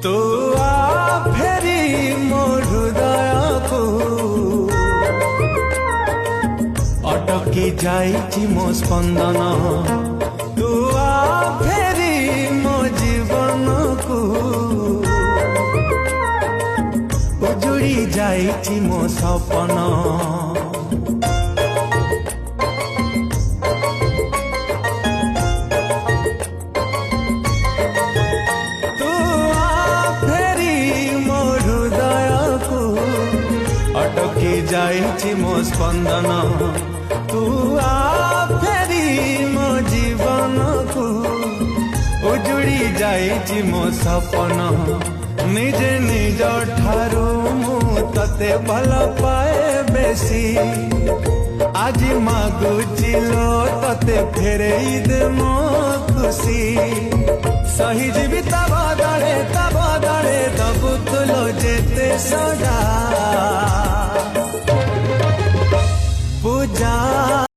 तू आ फेरी मो हृदय को अटकी जाइछि मो स्पंदन तू आ फेरी मो जीवन को उजुड़ी जाइछि मो सपन अटकी जाइछि मो स्पंदन तू आ फेरी मो जीवन को उजुड़ी जाइछि मो सपन निजे निज ठारू मु तते भल पाए बेसी आज मागुछि लो तते फेरेई दे मो खुशी सही जीविता